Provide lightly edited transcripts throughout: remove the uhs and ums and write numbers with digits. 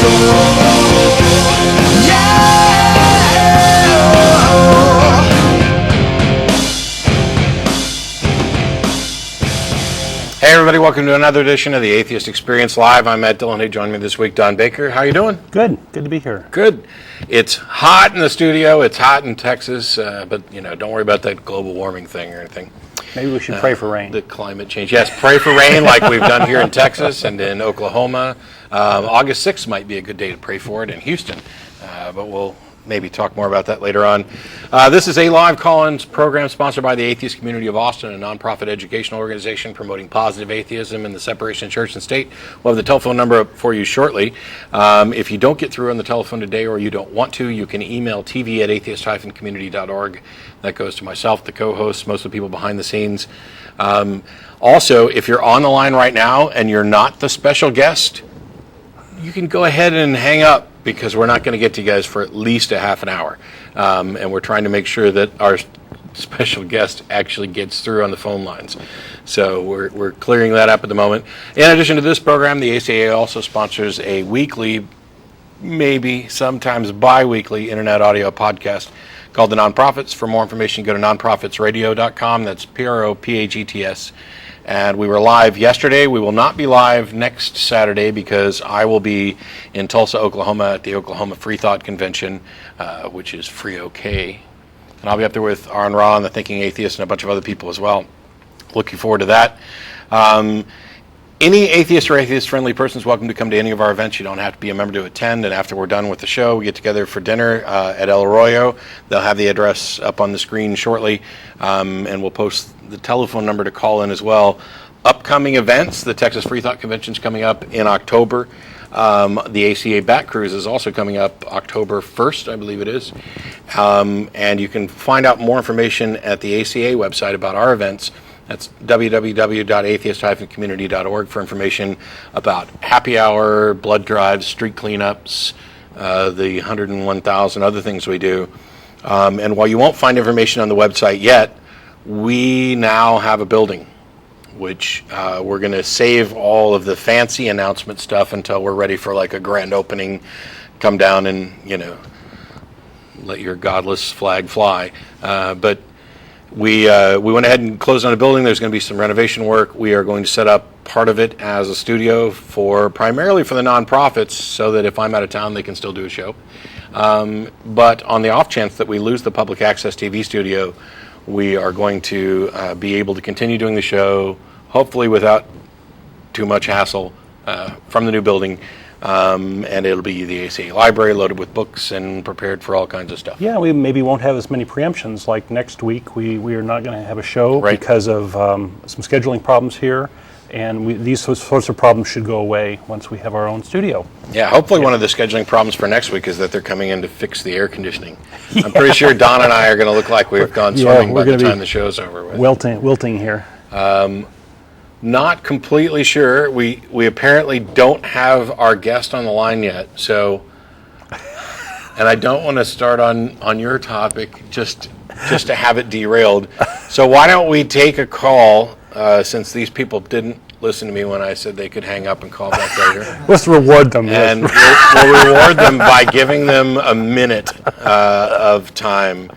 Hey everybody, welcome to another edition of the Atheist Experience Live. I'm Matt Dillon. Hey, joining me this week, Don Baker. How you doing? Good to be here. Good. It's hot in the studio. It's hot in Texas, but don't worry about that global warming thing or anything. Maybe we should pray for rain. The climate change. Yes, pray for rain like we've done here in Texas and in Oklahoma. August 6th might be a good day to pray for it in Houston, but we'll maybe talk more about that later on. This is a live call-in program sponsored by the Atheist Community of Austin, a nonprofit educational organization promoting positive atheism and the separation of church and state. We'll have the telephone number up for you shortly. If you don't get through on the telephone today or you don't want to, you can email tv@atheist-community.org. That goes to myself, the co-host, most of the people behind the scenes. Also, if you're on the line right now and you're not the special guest, you can go ahead and hang up, because we're not going to get to you guys for at least a half an hour. And we're trying to make sure that our special guest actually gets through on the phone lines. So we're clearing that up at the moment. In addition to this program, the ACA also sponsors a weekly, maybe sometimes bi-weekly internet audio podcast called The Nonprofits. For more information, go to nonprofitsradio.com. That's PROPAGTS. And we were live yesterday. We will not be live next Saturday because I will be in Tulsa, Oklahoma at the Oklahoma Free Thought Convention, which is Free OK. And I'll be up there with Aaron Ra and the Thinking Atheist and a bunch of other people as well. Looking forward to that. Any atheist or atheist-friendly person is welcome to come to any of our events. You don't have to be a member to attend. And after we're done with the show, we get together for dinner at El Arroyo. They'll have the address up on the screen shortly, and we'll post the telephone number to call in as well. Upcoming events, the Texas Free Thought Convention is coming up in October. The ACA Bat Cruise is also coming up October 1st, I believe it is. And you can find out more information at the ACA website about our events. That's www.atheist-community.org for information about happy hour, blood drives, street cleanups, the 101,000 other things we do. And while you won't find information on the website yet, we now have a building, which we're going to save all of the fancy announcement stuff until we're ready for like a grand opening. Come down and, let your godless flag fly. But we went ahead and closed on a building. There's going to be some renovation work. We are going to set up part of it as a studio primarily for the nonprofits, so that if I'm out of town, they can still do a show. But on the off chance that we lose the public access TV studio, we are going to be able to continue doing the show, hopefully without too much hassle, from the new building. And it'll be the ACA library loaded with books and prepared for all kinds of stuff. Yeah, we maybe won't have as many preemptions. Like next week, we are not going to have a show because of some scheduling problems here. And these sorts of problems should go away once we have our own studio. Yeah, hopefully one of the scheduling problems for next week is that they're coming in to fix the air conditioning. I'm pretty sure Don and I are going to look like we've gone swimming by the time the show's over with. Wilting here. Not completely sure. We apparently don't have our guest on the line yet. So, and I don't want to start on your topic just to have it derailed. So why don't we take a call? Since these people didn't listen to me when I said they could hang up and call back later. Let's reward them. And we'll reward them by giving them a minute of time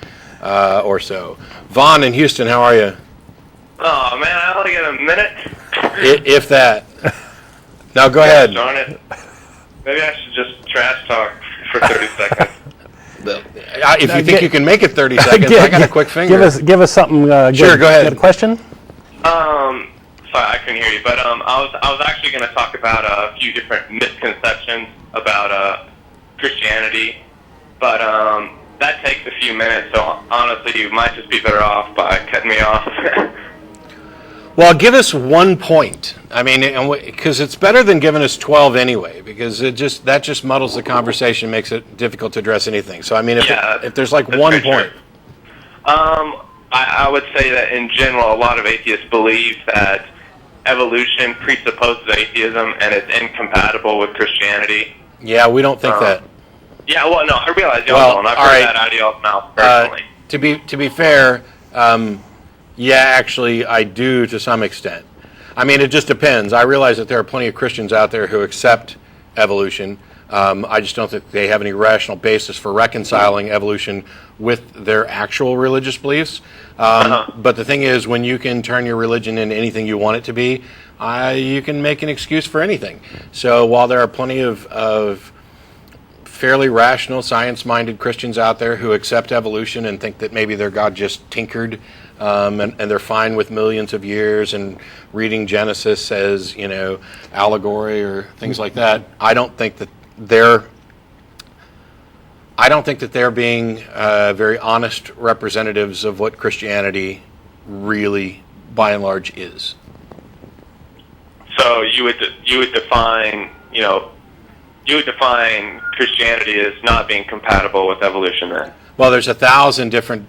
or so. Vaughn in Houston, how are you? Oh, man, I only get a minute. If that. Now go ahead. Darn it. Maybe I should just trash talk for 30 seconds. If you think you can make it 30 seconds, I got a quick finger. Give us something. Sure, go ahead. Got a question? Sorry, I couldn't hear you, but I was actually going to talk about a few different misconceptions about Christianity, but that takes a few minutes, so honestly, you might just be better off by cutting me off. Well, give us 1 point. I mean, because it's better than giving us 12 anyway, because that just muddles the conversation, makes it difficult to address anything. So, I mean, if there's like 1 point. I would say that in general, a lot of atheists believe that evolution presupposes atheism and it's incompatible with Christianity. Yeah, we don't think that. Yeah, well, no, I realize y'all don't. I've heard that out of y'all's mouth personally. To be fair, yeah, actually, I do to some extent. I mean, it just depends. I realize that there are plenty of Christians out there who accept evolution. I just don't think they have any rational basis for reconciling evolution with their actual religious beliefs. But the thing is, when you can turn your religion into anything you want it to be, you can make an excuse for anything. So while there are plenty of fairly rational, science-minded Christians out there who accept evolution and think that maybe their God just tinkered, and they're fine with millions of years and reading Genesis as, allegory or things like that, I don't think that they're being very honest representatives of what Christianity really, by and large, is. So you would define Christianity as not being compatible with evolution, then? Well, there's 1,000 different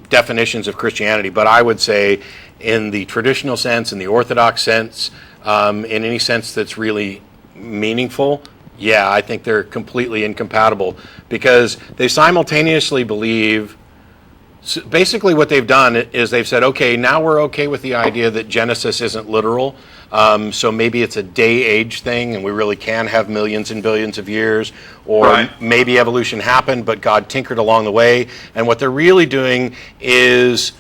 definitions of Christianity, but I would say, in the traditional sense, in the Orthodox sense, in any sense that's really meaningful, yeah, I think they're completely incompatible, because they simultaneously believe, basically what they've done is they've said, okay, now we're okay with the idea that Genesis isn't literal, so maybe it's a day-age thing and we really can have millions and billions of years, or right. Maybe evolution happened but God tinkered along the way, and what they're really doing is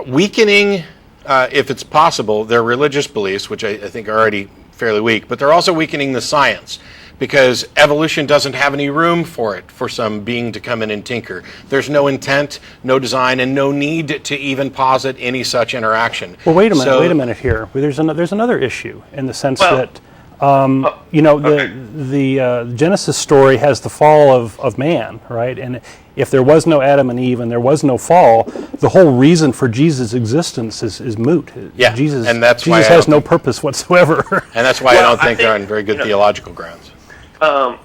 weakening, if it's possible, their religious beliefs, which I think are already fairly weak, but they're also weakening the science, because evolution doesn't have any room for it, for some being to come in and tinker. There's no intent, no design, and no need to even posit any such interaction. Well, wait a minute here. There's another issue in the sense that the Genesis story has the fall of man, right? And if there was no Adam and Eve and there was no fall, the whole reason for Jesus' existence is moot. Yeah, Jesus has no purpose whatsoever. And that's why I don't think they're on very good theological grounds. I'm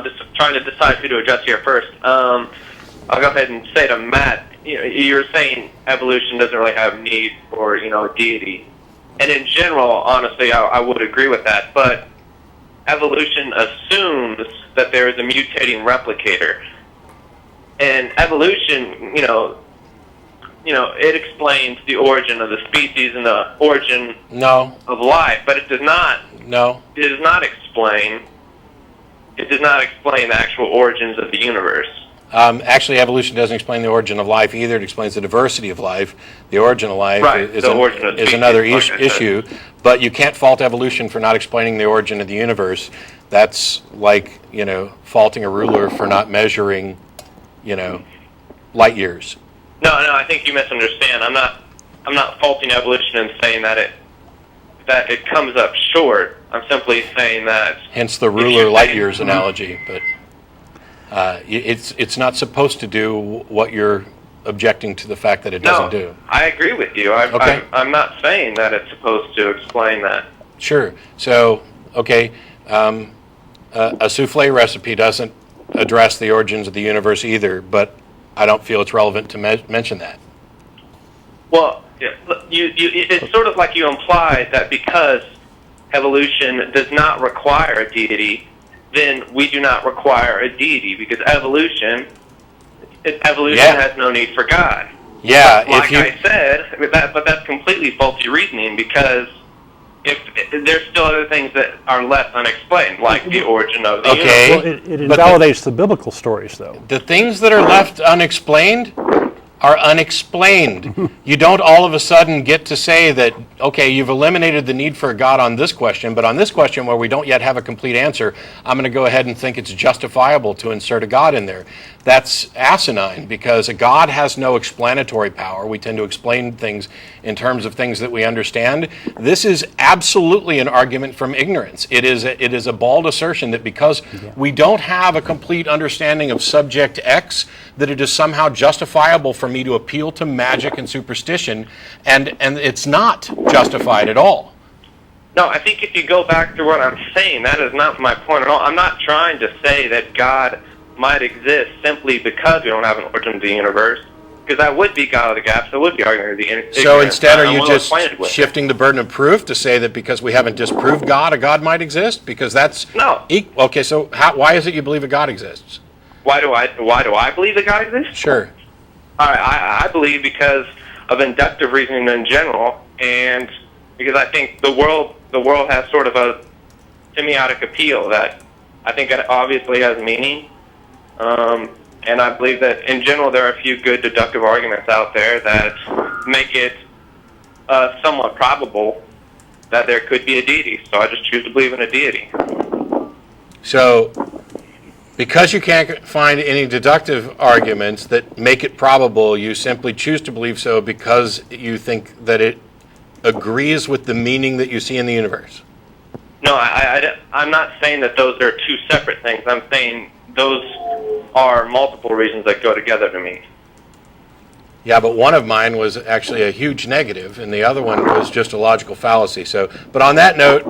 just trying to decide who to address here first. I'll go ahead and say to Matt, you're saying evolution doesn't really have need for, deity. And in general, honestly, I would agree with that. But evolution assumes that there is a mutating replicator. And evolution, it explains the origin of the species and the origin of life, but it does not. No. It does not explain. It does not explain the actual origins of the universe. Actually, evolution doesn't explain the origin of life either. It explains the diversity of life. The origin of life is another issue. But you can't fault evolution for not explaining the origin of the universe. That's like, faulting a ruler for not measuring, light years. No, I think you misunderstand. I'm not faulting evolution and saying that it comes up short. I'm simply saying that. Hence the ruler light years analogy, but it's not supposed to do what you're objecting to the fact that it doesn't do. I agree with you. I'm not saying that it's supposed to explain that. Sure. So, okay, a souffle recipe doesn't address the origins of the universe either, but I don't feel it's relevant to mention that. Well, it's sort of like you implied that because evolution does not require a deity, then we do not require a deity, because evolution has no need for God. Yeah, but I said, but that's completely faulty reasoning, because if there's still other things that are left unexplained, like the origin of the universe. Well, it invalidates the biblical stories, though. The things that are left unexplained are unexplained. You don't all of a sudden get to say that, okay, you've eliminated the need for a God on this question, but on this question where we don't yet have a complete answer, I'm going to go ahead and think it's justifiable to insert a God in there. That's asinine, because a God has no explanatory power. We tend to explain things in terms of things that we understand. This is absolutely an argument from ignorance. It is a bald assertion that because we don't have a complete understanding of subject X, that it is somehow justifiable for me to appeal to magic and superstition, and it's not justified at all. No, I think if you go back to what I'm saying, that is not my point at all. I'm not trying to say that God might exist simply because we don't have an origin of the universe, because that would be God of the gaps. That would be arguing the ignorance. So instead, are you just shifting the burden of proof to say that because we haven't disproved God, a God might exist? Because that's no. Okay, so why is it you believe a God exists? Why do I believe that God exists? Sure. All right, I believe because of inductive reasoning in general, and because I think the world has sort of semiotic appeal that I think it obviously has meaning. And I believe that in general there are a few good deductive arguments out there that make it somewhat probable that there could be a deity. So I just choose to believe in a deity. So, because you can't find any deductive arguments that make it probable, you simply choose to believe so because you think that it agrees with the meaning that you see in the universe. No, I'm not saying that those are two separate things. I'm saying those are multiple reasons that go together to me. Yeah, but one of mine was actually a huge negative, and the other one was just a logical fallacy. So, but on that note,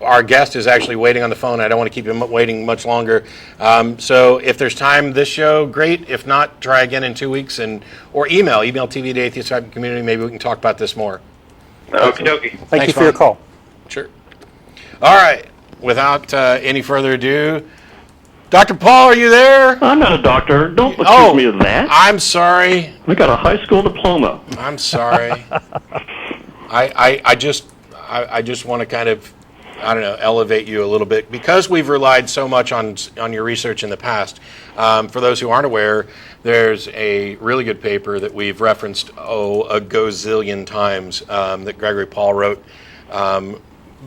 our guest is actually waiting on the phone. I don't want to keep him waiting much longer. So, if there's time this show, great. If not, try again in 2 weeks, or email TV to Atheist Community. Maybe we can talk about this more. Okie dokie. Thank you for your call. Sure. All right. Without any further ado, Dr. Paul, are you there? I'm not a doctor. Don't accuse me of that. I'm sorry. I got a high school diploma. I'm sorry. I just want to kind of, I don't know, elevate you a little bit because we've relied so much on your research in the past. For those who aren't aware, there's a really good paper that we've referenced a gazillion times that Gregory Paul wrote.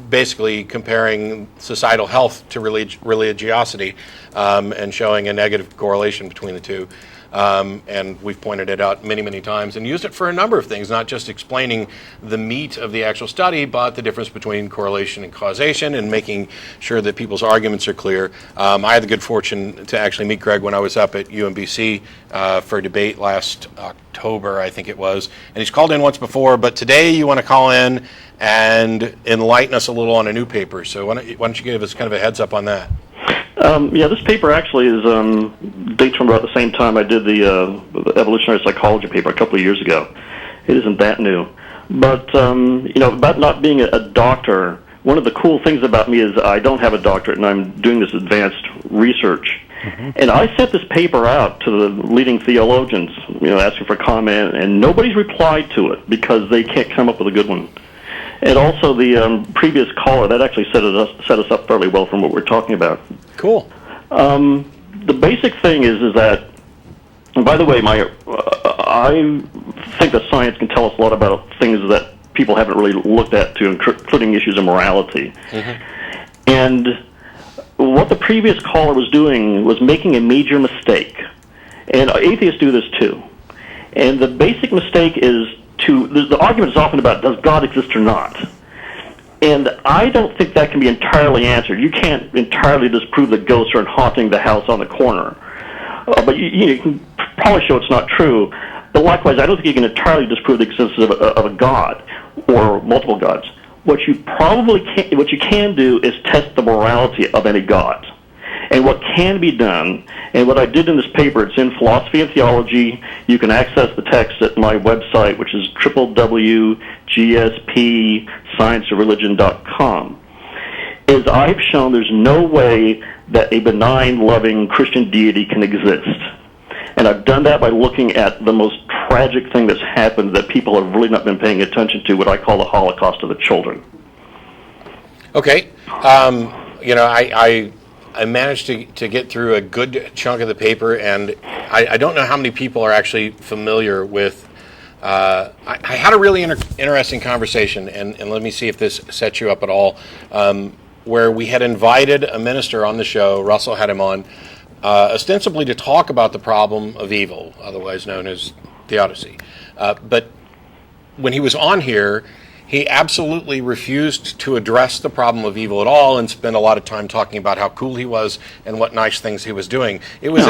Basically comparing societal health to religiosity and showing a negative correlation between the two. And we've pointed it out many, many times and used it for a number of things, not just explaining the meat of the actual study, but the difference between correlation and causation and making sure that people's arguments are clear. I had the good fortune to actually meet Greg when I was up at UMBC for a debate last October, I think it was. And he's called in once before, but today you want to call in and enlighten us a little on a new paper. So why don't you give us kind of a heads up on that? Yeah, this paper actually is dates from about the same time I did the evolutionary psychology paper a couple of years ago. It isn't that new. But, about not being a doctor, one of the cool things about me is I don't have a doctorate and I'm doing this advanced research. Mm-hmm. And I sent this paper out to the leading theologians, asking for comment, and nobody's replied to it because they can't come up with a good one. And also the previous caller, that actually set us up fairly well from what we're talking about. Cool. The basic thing is that, and by the way, I think that science can tell us a lot about things that people haven't really looked at, including issues of morality. Mm-hmm. And what the previous caller was doing was making a major mistake. And atheists do this too. And the basic mistake is the argument is often about does God exist or not. And I don't think that can be entirely answered. You can't entirely disprove that ghosts are haunting the house on the corner. But you can probably show it's not true. But likewise, I don't think you can entirely disprove the existence of a God or multiple gods. What you can do is test the morality of any god. And what can be done, and what I did in this paper, it's in Philosophy and Theology. You can access the text at my website, which is www.gspscienceofreligion.com. Is I've shown there's no way that a benign, loving Christian deity can exist. And I've done that by looking at the most tragic thing that's happened that people have really not been paying attention to, what I call the Holocaust of the children. Okay. I managed to get through a good chunk of the paper, and I don't know how many people are actually familiar with. I had a really interesting conversation, and let me see if this sets you up at all, where we had invited a minister on the show. Russell had him on, ostensibly to talk about the problem of evil, otherwise known as theodicy. But when he was on here, he absolutely refused to address the problem of evil at all and spent a lot of time talking about how cool he was and what nice things he was doing. It was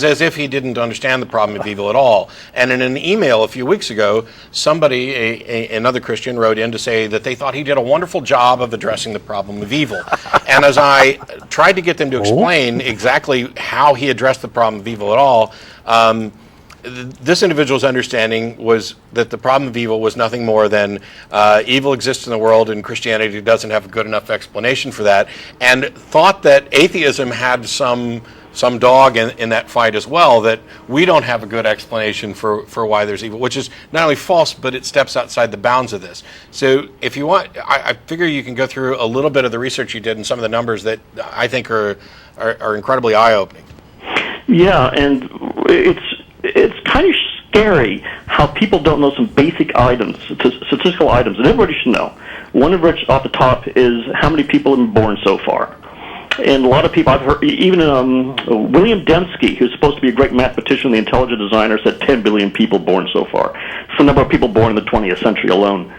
as if he didn't understand the problem of evil at all. And in an email a few weeks ago, somebody, another Christian, wrote in to say that they thought he did a wonderful job of addressing the problem of evil. And as I tried to get them to explain exactly how he addressed the problem of evil at all, this individual's understanding was that the problem of evil was nothing more than evil exists in the world and Christianity doesn't have a good enough explanation for that, and thought that atheism had some some dog in that fight as well, that we don't have a good explanation for why there's evil, which is not only false, but it steps outside the bounds of this. So if you want, I figure you can go through a little bit of the research you did and some of the numbers that I think are incredibly eye-opening. Yeah, and it's kind of scary how people don't know some basic items, statistical items, that everybody should know. One of which, off the top, is how many people have been born so far. And a lot of people I've heard, even William Dembski, who's supposed to be a great mathematician, the intelligent designer, said 10 billion people born so far. It's the number of people born in the 20th century alone.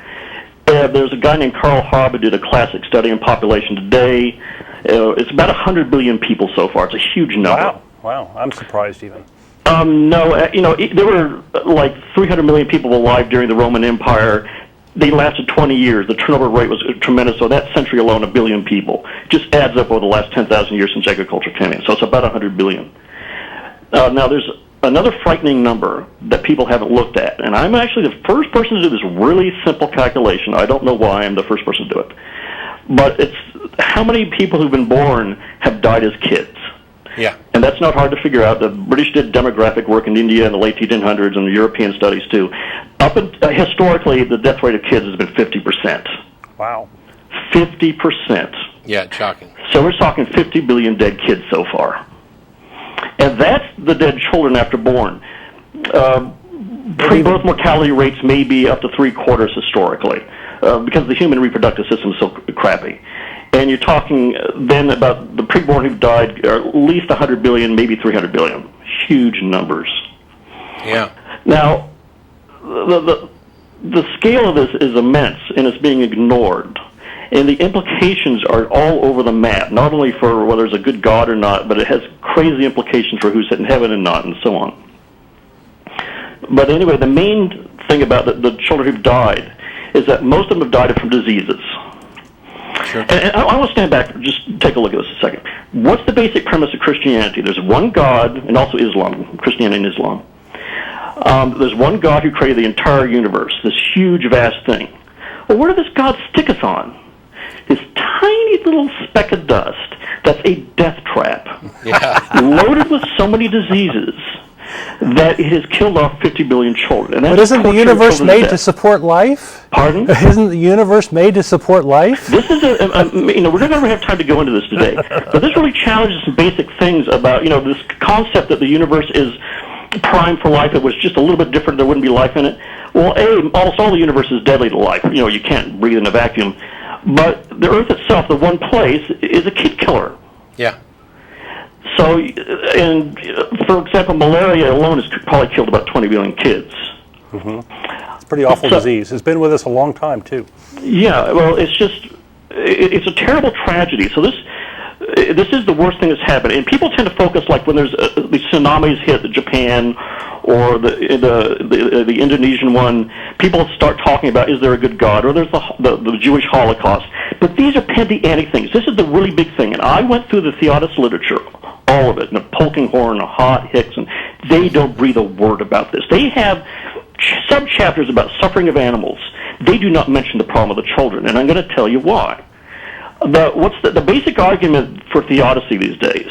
There's a guy named Carl Haber who did a classic study on population today. It's about 100 billion people so far. It's a huge number. Wow. I'm surprised even. No, there were like 300 million people alive during the Roman Empire. They lasted 20 years. The turnover rate was tremendous. So that century alone, 1 billion people. Just adds up over the last 10,000 years since agriculture came in. So it's about 100 billion. Now, there's another frightening number that people haven't looked at. And I'm actually the first person to do this really simple calculation. I don't know why I'm the first person to do it. But it's how many people who've been born have died as kids. Yeah. And that's not hard to figure out. The British did demographic work in India in the late 1800s and the European studies too. Historically, the death rate of kids has been 50%. Wow. 50%. Yeah, it's shocking. So we're talking 50 billion dead kids so far. And that's the dead children after born. Pre-birth mortality rates may be up to 3/4 historically because the human reproductive system is so crappy. And you're talking then about the preborn who've died, are at least 100 billion, maybe 300 billion. Huge numbers. Yeah. Now, the scale of this is immense, and it's being ignored. And the implications are all over the map, not only for whether there's a good God or not, but it has crazy implications for who's in heaven and not, and so on. But anyway, the main thing about the children who've died is that most of them have died from diseases. Sure. And I want to stand back and just take a look at this a second. What's the basic premise of Christianity? There's one God, and also Islam, Christianity and Islam. There's one God who created the entire universe, this huge, vast thing. Well, where did this God stick us on? This tiny little speck of dust that's a death trap, loaded with so many diseases that it has killed off 50 billion children. And but isn't the universe made to support life? Pardon? Isn't the universe made to support life? This is we're not going to have time to go into this today, but this really challenges some basic things about, this concept that the universe is primed for life. It was just a little bit different, there wouldn't be life in it. Well, almost all the universe is deadly to life. You can't breathe in a vacuum. But the Earth itself, the one place, is a kid killer. Yeah. So, and for example, malaria alone has probably killed about 20 billion kids. Mm-hmm. It's a pretty awful disease. It's been with us a long time, too. Yeah, well, it's a terrible tragedy. So this is the worst thing that's happened. And people tend to focus, like when there's the tsunamis hit Japan or the Indonesian one, people start talking about, is there a good God? Or there's the Jewish Holocaust. But these are pedantic things. This is the really big thing. And I went through the Theodist literature, all of it, and Polkinghorne, Hott, Hicks, and they don't breathe a word about this. They have sub-chapters about suffering of animals. They do not mention the problem of the children, and I'm going to tell you why. The basic argument for theodicy these days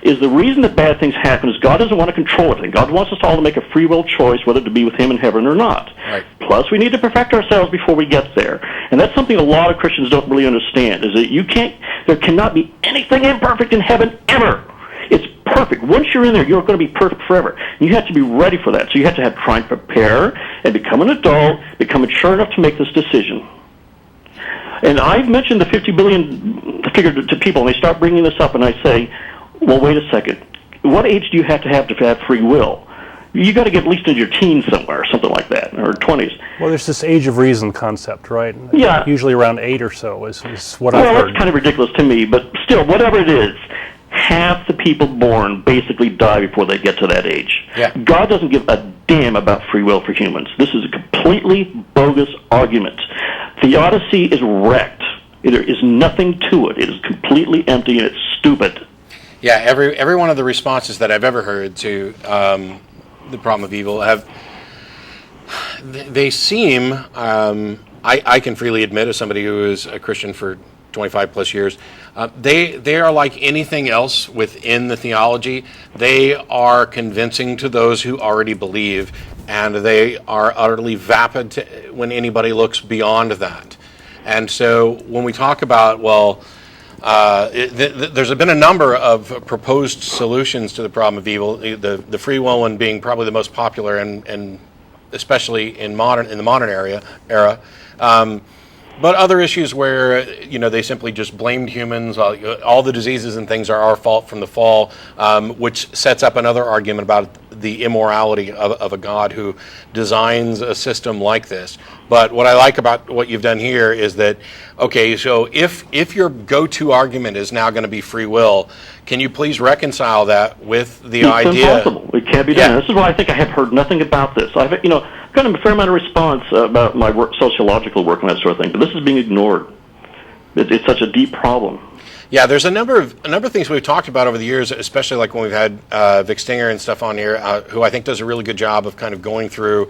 is the reason that bad things happen is God doesn't want to control everything. God wants us all to make a free will choice whether to be with Him in heaven or not. Right. Plus, we need to perfect ourselves before we get there. And that's something a lot of Christians don't really understand, is that there cannot be anything imperfect in heaven ever. It's perfect. Once you're in there, you're going to be perfect forever. You have to be ready for that. So you have to try and prepare and become an adult, become mature enough to make this decision. And I've mentioned the 50 billion figure to people, and they start bringing this up, and I say, well, wait a second. What age do you have to have free will? You got to get at least into your teens somewhere, something like that, or 20s. Well, there's this age of reason concept, right? Yeah. Usually around 8 or so is what I've heard. Well, that's kind of ridiculous to me, but still, whatever it is, half the people born basically die before they get to that age. Yeah. God doesn't give a damn about free will for humans. This is a completely bogus argument. Theodicy is wrecked. There is nothing to it. It is completely empty and it's stupid. Yeah, every one of the responses that I've ever heard to the problem of evil they seem, I can freely admit, as somebody who is a Christian for 25 plus years, They are like anything else within the theology. They are convincing to those who already believe, and they are utterly vapid when anybody looks beyond that. And so when we talk about, there's been a number of proposed solutions to the problem of evil, the free will one being probably the most popular, and especially in the modern era. But other issues where they simply just blamed humans. All the diseases and things are our fault from the fall, which sets up another argument about the immorality of a God who designs a system like this. But what I like about what you've done here is that, okay, so if your go-to argument is now going to be free will, can you please reconcile that with the idea? It's impossible. It can't be done. Yeah. This is why I think I have heard nothing about this. I've gotten a fair amount of response about my sociological work and that sort of thing, but this is being ignored. It's such a deep problem. Yeah, there's a number of things we've talked about over the years, especially like when we've had Vic Stinger and stuff on here, who I think does a really good job of kind of going through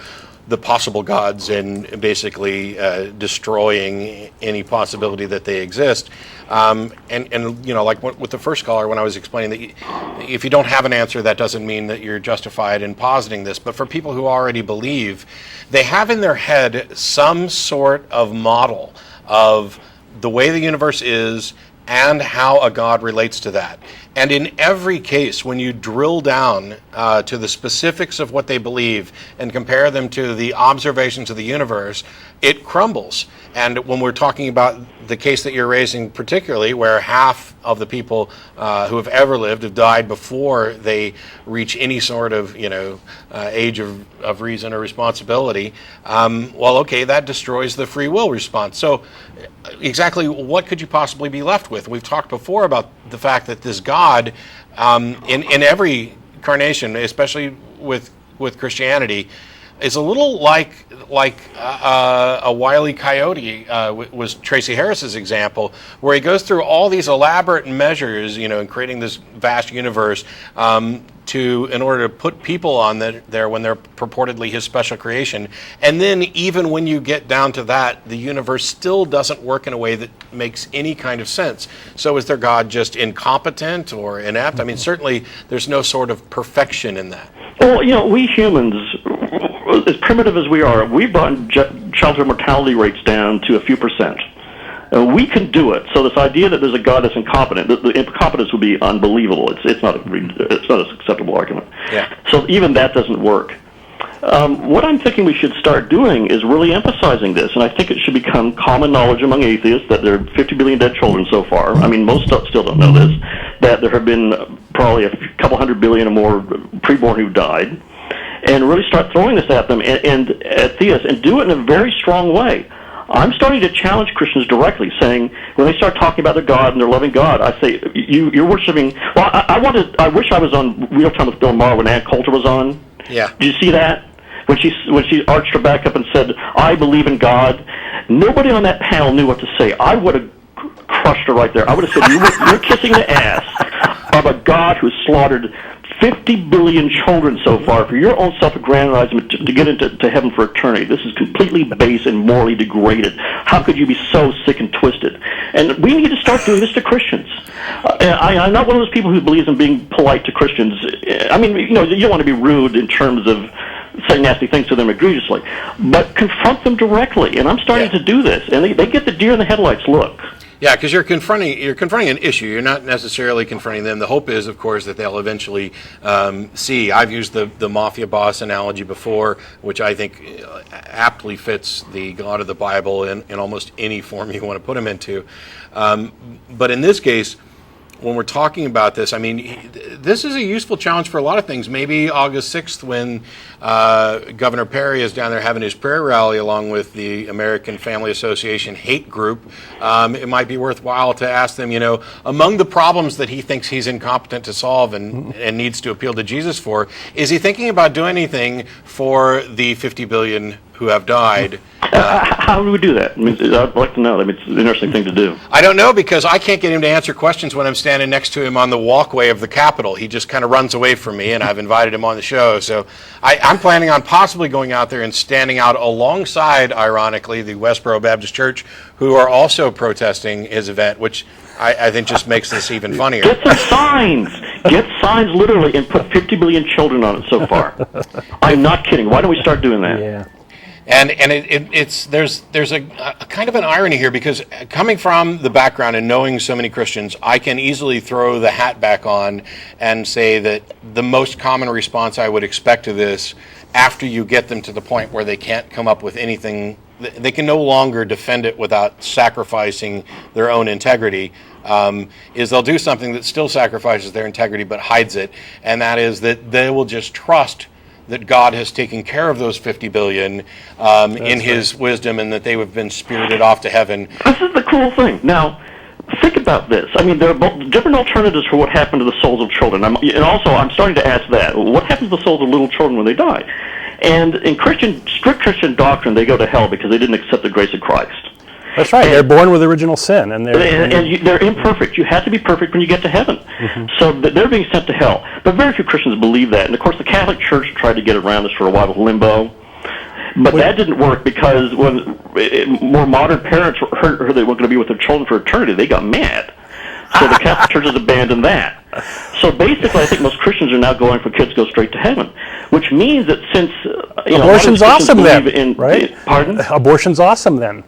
the possible gods and basically destroying any possibility that they exist. And like with the first caller, when I was explaining that if you don't have an answer, that doesn't mean that you're justified in positing this. But for people who already believe, they have in their head some sort of model of the way the universe is and how a God relates to that. And in every case, when you drill down to the specifics of what they believe and compare them to the observations of the universe, it crumbles. And when we're talking about the case that you're raising particularly, where half of the people who have ever lived have died before they reach any sort of age of reason or responsibility, okay, that destroys the free will response. So exactly what could you possibly be left with? We've talked before about the fact that this God, in every incarnation, especially with Christianity, is a little like a Wile E. Coyote was Tracy Harris's example, where he goes through all these elaborate measures, in creating this vast universe in order to put people on there when they're purportedly his special creation. And then even when you get down to that, the universe still doesn't work in a way that makes any kind of sense. So is their God just incompetent or inept? I mean, certainly there's no sort of perfection in that. Well, we humans, as primitive as we are, we've brought childhood mortality rates down to a few percent. We can do it. So this idea that there's a God that's incompetent, the incompetence would be unbelievable. It's not an acceptable argument. Yeah. So even that doesn't work. What I'm thinking we should start doing is really emphasizing this, and I think it should become common knowledge among atheists that there are 50 billion dead children so far. I mean, most still don't know this, that there have been probably a couple 100 billion or more preborn who died, and really start throwing this at them and at theists, and do it in a very strong way. I'm starting to challenge Christians directly, saying when they start talking about their God and their loving God, I say you're worshiping. Well, I wish I was on Real Time with Bill Maher when Ann Coulter was on. Yeah. Did you see that? When she arched her back up and said, "I believe in God," nobody on that panel knew what to say. I would have crushed her right there. I would have said, "You're kissing the ass of a God who slaughtered 50 billion children so far for your own self-aggrandizement to get into heaven for eternity. This is completely base and morally degraded. How could you be so sick and twisted?" And we need to start doing this to Christians. I'm not one of those people who believes in being polite to Christians. I mean, you don't want to be rude in terms of saying nasty things to them egregiously, but confront them directly. And I'm starting to do this, and they get the deer in the headlights look. Yeah, because you're confronting an issue. You're not necessarily confronting them. The hope is, of course, that they'll eventually see. I've used the mafia boss analogy before, which I think aptly fits the God of the Bible in almost any form you want to put him into. But in this case, when we're talking about this, I mean, this is a useful challenge for a lot of things. Maybe August 6th, when Governor Perry is down there having his prayer rally along with the American Family Association hate group, it might be worthwhile to ask them, among the problems that he thinks he's incompetent to solve and needs to appeal to Jesus for, is he thinking about doing anything for the 50 billion who have died? How do we do that? I mean, I'd like to know. I mean, it's an interesting thing to do. I don't know, because I can't get him to answer questions when I'm standing next to him on the walkway of the Capitol. He just kind of runs away from me, and I've invited him on the show. So I'm planning on possibly going out there and standing out alongside, ironically, the Westboro Baptist Church, who are also protesting his event, which I think just makes this even funnier. Get some signs. Get signs literally and put 50 billion children on it so far. I'm not kidding. Why don't we start doing that? Yeah. And there's a kind of an irony here, because coming from the background and knowing so many Christians, I can easily throw the hat back on and say that the most common response I would expect to this, after you get them to the point where they can't come up with anything, they can no longer defend it without sacrificing their own integrity, is they'll do something that still sacrifices their integrity but hides it, and that is that they will just trust that God has taken care of those 50 billion in His wisdom, and that they have been spirited off to heaven. This is the cool thing. Now, think about this. I mean, there are different alternatives for what happened to the souls of children. And also, I'm starting to ask that. What happens to the souls of little children when they die? And in strict Christian doctrine, they go to hell because they didn't accept the grace of Christ. That's right. They're born with original sin, and they're imperfect. You have to be perfect when you get to heaven. Mm-hmm. So they're being sent to hell. But very few Christians believe that. And of course, the Catholic Church tried to get around this for a while with limbo. But that didn't work, because when more modern parents heard they were going to be with their children for eternity, they got mad. So the Catholic Church has abandoned that. So basically, I think most Christians are now going for kids to go straight to heaven, which means that since abortion's awesome then, right? Pardon? Abortion's awesome then.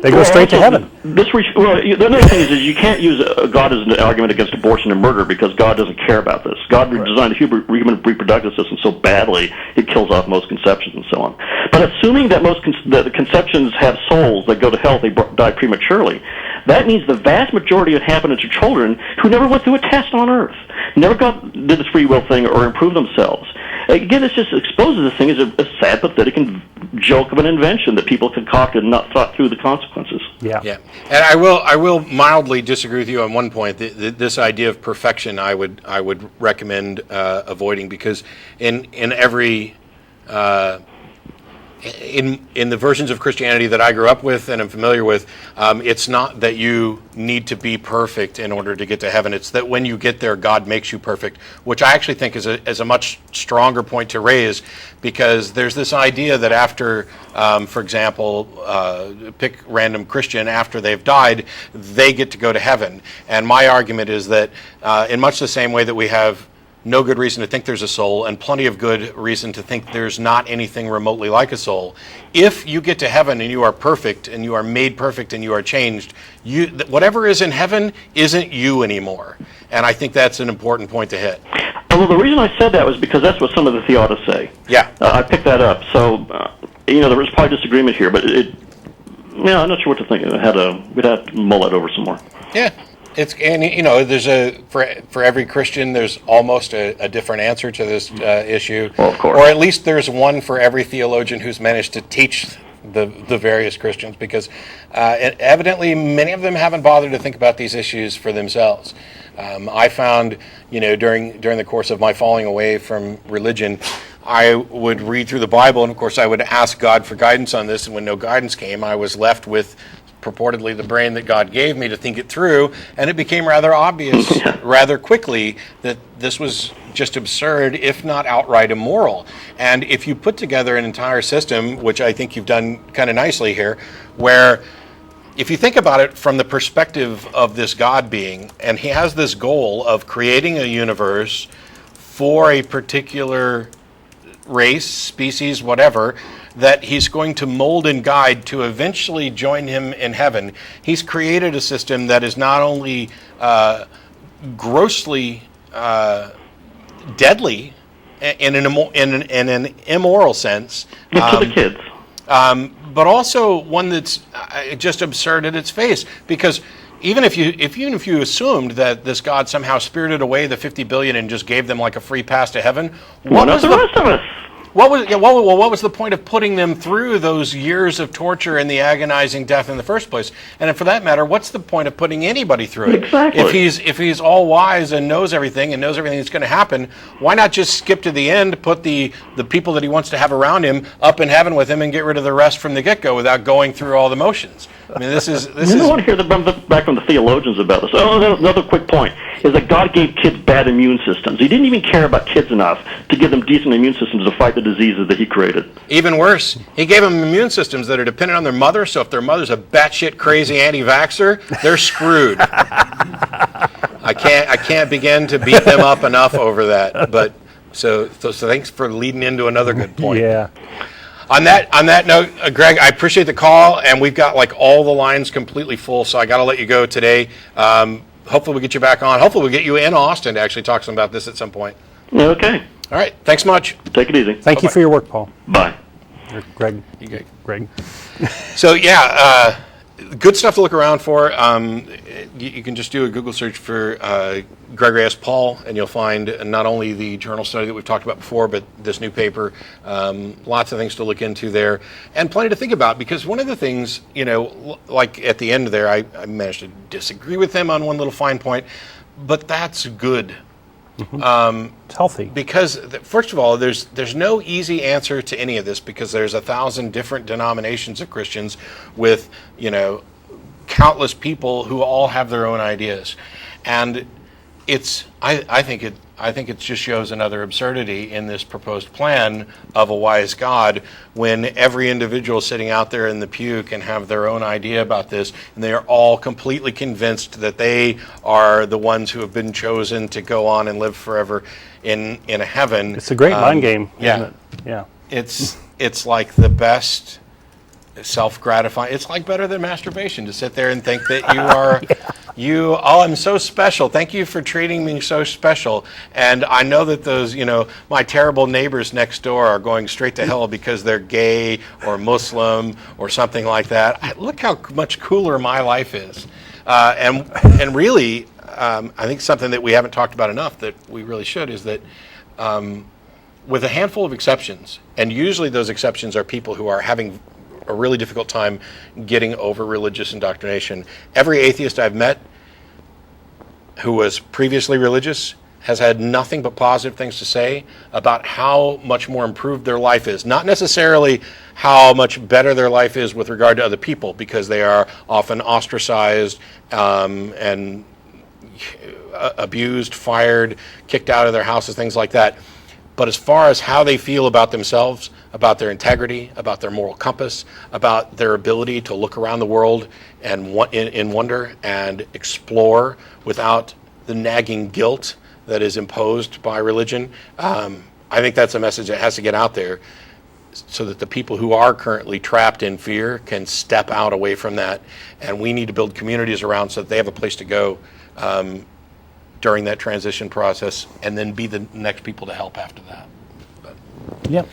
They go straight to heaven. The other thing is you can't use God as an argument against abortion and murder, because God doesn't care about this. God designed the human reproductive system so badly it kills off most conceptions and so on. But assuming that that the conceptions have souls that go to hell if they die prematurely, that means the vast majority of happened to children who never went through a test on Earth, never did this free will thing or improved themselves. Again, this just exposes this thing as a sad, pathetic joke of an invention that people concocted and not thought through the consequences. Yeah. And I will mildly disagree with you on one point. This idea of perfection, I would recommend avoiding, because in every in the versions of Christianity that I grew up with and am familiar with, it's not that you need to be perfect in order to get to heaven. It's that when you get there, God makes you perfect, which I actually think is a much stronger point to raise, because there's this idea that after, for example, pick random Christian, after they've died, they get to go to heaven. And my argument is that in much the same way that we have no good reason to think there's a soul, and plenty of good reason to think there's not anything remotely like a soul. If you get to heaven and you are perfect, and you are made perfect, and you are changed, whatever is in heaven isn't you anymore. And I think that's an important point to hit. Well, the reason I said that was because that's what some of the theodists say. Yeah. I picked that up. So, there was probably disagreement here, but I'm not sure what to think. We'd have to mull it over some more. Yeah. There's for every Christian, there's almost a different answer to this issue. Well, of course. Or at least there's one for every theologian who's managed to teach the various Christians, because evidently many of them haven't bothered to think about these issues for themselves. I found, during the course of my falling away from religion, I would read through the Bible, and of course I would ask God for guidance on this, and when no guidance came, I was left with purportedly the brain that God gave me to think it through, and it became rather obvious rather quickly that this was just absurd, if not outright immoral. And if you put together an entire system, which I think you've done kind of nicely here, where if you think about it from the perspective of this God being, and he has this goal of creating a universe for a particular race, species, whatever, that he's going to mold and guide to eventually join him in heaven. He's created a system that is not only grossly deadly in an immoral sense, to the kids, but also one that's just absurd at its face. Because even if you assumed that this God somehow spirited away the 50 billion and just gave them like a free pass to heaven, what was the rest of us? What was the point of putting them through those years of torture and the agonizing death in the first place? And for that matter, what's the point of putting anybody through it? Exactly. If he's all wise and knows everything that's going to happen, why not just skip to the end, put the people that he wants to have around him up in heaven with him, and get rid of the rest from the get-go without going through all the motions? I mean, this is I want to hear back from the theologians about this. Oh, another quick point is that God gave kids bad immune systems. He didn't even care about kids enough to give them decent immune systems to fight the diseases that he created. even worse. He gave them immune systems that are dependent on their mother. So if their mother's a batshit crazy anti-vaxxer, they're screwed. I can't begin to beat them up enough over that. But so thanks for leading into another good point. Yeah. On that note, Greg, I appreciate the call, and we've got like all the lines completely full, so I got to let you go today. Hopefully we'll get you back on. Hopefully we'll get you in Austin to actually talk some about this at some point. Okay. All right. Thanks much. Take it easy. Thank you for your work, Paul. Bye. Or Greg. Greg. So yeah, good stuff to look around for. You can just do a Google search for Gregory S. Paul, and you'll find not only the journal study that we've talked about before, but this new paper. Lots of things to look into there, and plenty to think about. Because one of the things, like at the end there, I managed to disagree with him on one little fine point, but that's good. It's healthy. Because, first of all, there's no easy answer to any of this, because there's 1,000 different denominations of Christians with, countless people who all have their own ideas. And I think it just shows another absurdity in this proposed plan of a wise God, when every individual sitting out there in the pew can have their own idea about this, and they are all completely convinced that they are the ones who have been chosen to go on and live forever in a heaven. It's a great mind game, yeah. isn't it? Yeah. It's like the best self-gratifying. It's like better than masturbation to sit there and think that you are I'm so special. Thank you for treating me so special. And I know that those, my terrible neighbors next door are going straight to hell because they're gay or Muslim or something like that. Look how much cooler my life is. And really, I think something that we haven't talked about enough that we really should is that with a handful of exceptions, and usually those exceptions are people who are having a really difficult time getting over religious indoctrination. Every atheist I've met who was previously religious has had nothing but positive things to say about how much more improved their life is. Not necessarily how much better their life is with regard to other people, because they are often ostracized and abused, fired, kicked out of their houses, things like that. But as far as how they feel about themselves, about their integrity, about their moral compass, about their ability to look around the world and in wonder and explore without the nagging guilt that is imposed by religion, I think that's a message that has to get out there, so that the people who are currently trapped in fear can step out away from that. And we need to build communities around so that they have a place to go during that transition process, and then be the next people to help after that. Yep.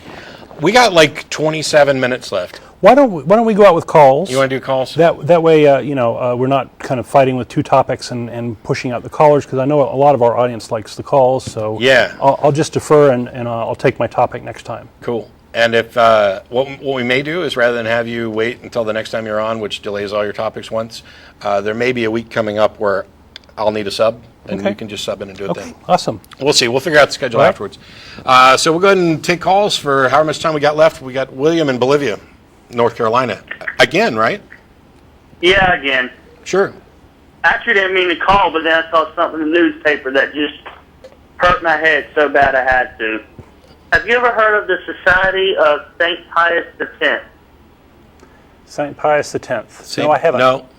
We got like 27 minutes left. Why don't we go out with calls? You want to do calls? That way, we're not kind of fighting with two topics and pushing out the callers, because I know a lot of our audience likes the calls. So yeah, I'll just defer and I'll take my topic next time. Cool. And if what we may do is, rather than have you wait until the next time you're on, which delays all your topics once, there may be a week coming up where I'll need a sub, and you can just sub in and do it then. Awesome. We'll see. We'll figure out the schedule afterwards. So we'll go ahead and take calls for however much time we got left. We got William in Bolivia, North Carolina. Again, right? Yeah, again. Sure. Actually didn't mean to call, but then I saw something in the newspaper that just hurt my head so bad I had to. Have you ever heard of the Society of St. Pius X? St. Pius X. No, I haven't. No.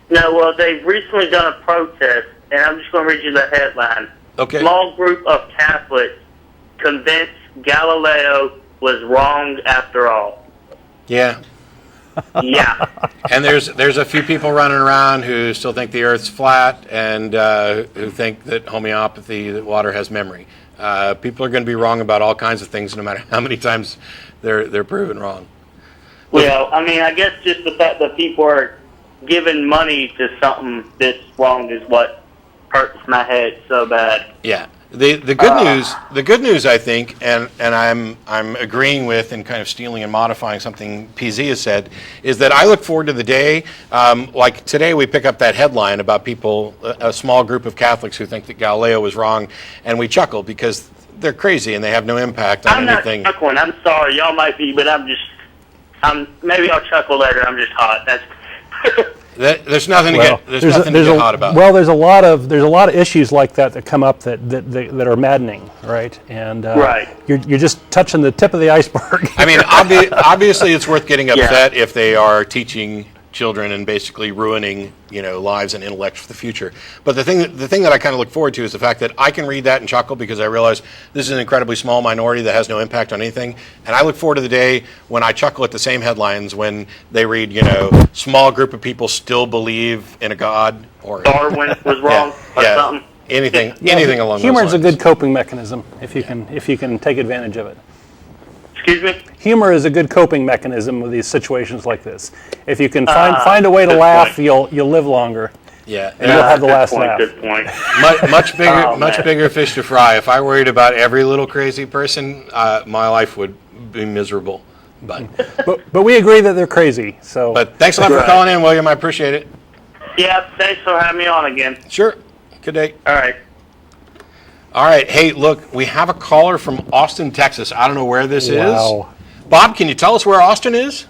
No, well, they've recently done a protest, and I'm just going to read you the headline. Okay. Small group of Catholics convinced Galileo was wrong after all. Yeah. Yeah. And there's a few people running around who still think the Earth's flat, and who think that homeopathy, that water has memory. People are going to be wrong about all kinds of things, no matter how many times they're proven wrong. Well, I mean, I guess just the fact that people are giving money to something that's wrong is what hurts my head so bad. Yeah. The good news I think, and I'm agreeing with and kind of stealing and modifying something PZ has said, is that I look forward to the day, like today we pick up that headline about people, a small group of Catholics who think that Galileo was wrong, and we chuckle because they're crazy and they have no impact on anything. I'm not chuckling. I'm sorry. Y'all might be, but maybe I'll chuckle later. I'm just hot. There's nothing to get hot about. Well, there's a lot of issues like that come up that are maddening, right? And Right. You're just touching the tip of the iceberg. I mean, obviously, it's worth getting upset if they are teaching children and basically ruining, lives and intellect for the future. But the thing that I kind of look forward to is the fact that I can read that and chuckle because I realize this is an incredibly small minority that has no impact on anything. And I look forward to the day when I chuckle at the same headlines when they read, small group of people still believe in a God or Darwin was wrong or something. Anything along those lines. Humor is a good coping mechanism if you can take advantage of it. Excuse me? Humor is a good coping mechanism with these situations like this. If you can find a way to laugh, you'll live longer. Yeah, and you'll have the last laugh. Good point. Much bigger fish to fry. If I worried about every little crazy person, my life would be miserable. But we agree that they're crazy. So. But thanks a lot for calling in, William. I appreciate it. Yeah, thanks for having me on again. Sure. Good day. All right. All right. Hey, look, we have a caller from Austin, Texas. I don't know where this is. Bob, can you tell us where Austin is?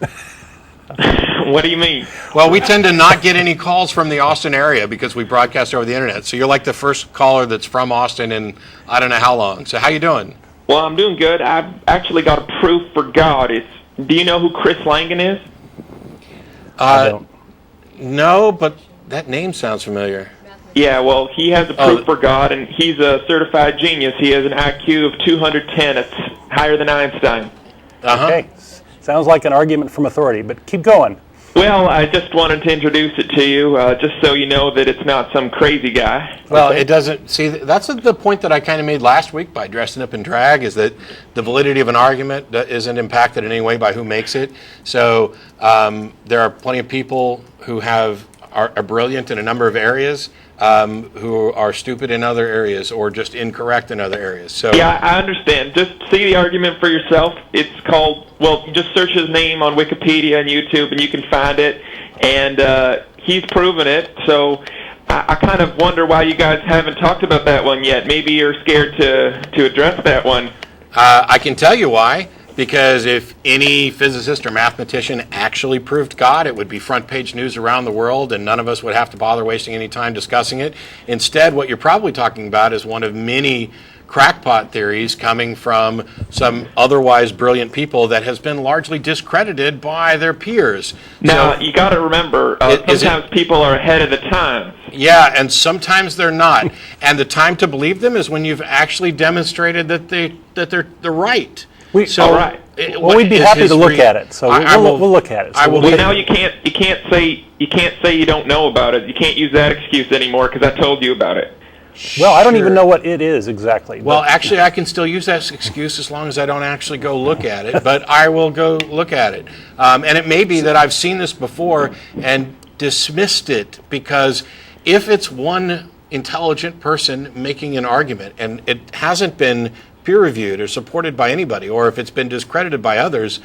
What do you mean? Well, we tend to not get any calls from the Austin area because we broadcast over the internet. So you're like the first caller that's from Austin in I don't know how long. So how you doing? Well, I'm doing good. I've actually got a proof for God. Do you know who Chris Langan is? I don't. No, but that name sounds familiar. Yeah, well, he has a proof for God, and he's a certified genius. He has an IQ of 210. It's higher than Einstein. Okay. Sounds like an argument from authority, but keep going. Well, I just wanted to introduce it to you, just so you know that it's not some crazy guy. Well, it doesn't. See, that's the point that I kind of made last week by dressing up in drag, is that the validity of an argument isn't impacted in any way by who makes it. So there are plenty of people who are brilliant in a number of areas, who are stupid in other areas or just incorrect in other areas. So yeah, I understand. Just see the argument for yourself. It's called, just search his name on Wikipedia and YouTube and you can find it. And he's proven it. So I kind of wonder why you guys haven't talked about that one yet. Maybe you're scared to address that one. I can tell you why. Because if any physicist or mathematician actually proved God, it would be front page news around the world and none of us would have to bother wasting any time discussing it. Instead, what you're probably talking about is one of many crackpot theories coming from some otherwise brilliant people that has been largely discredited by their peers. Now, you got to remember, sometimes people are ahead of the times. Yeah, and sometimes they're not. And the time to believe them is when you've actually demonstrated that they're right. All right. We'd be happy to look at it. So we'll look at it. So now you can't say you don't know about it. You can't use that excuse anymore because I told you about it. Well, I don't even know what it is exactly. Well, actually, I can still use that excuse as long as I don't actually go look at it. But I will go look at it. And it may be that I've seen this before and dismissed it because if it's one intelligent person making an argument and it hasn't been peer-reviewed or supported by anybody, or if it's been discredited by others,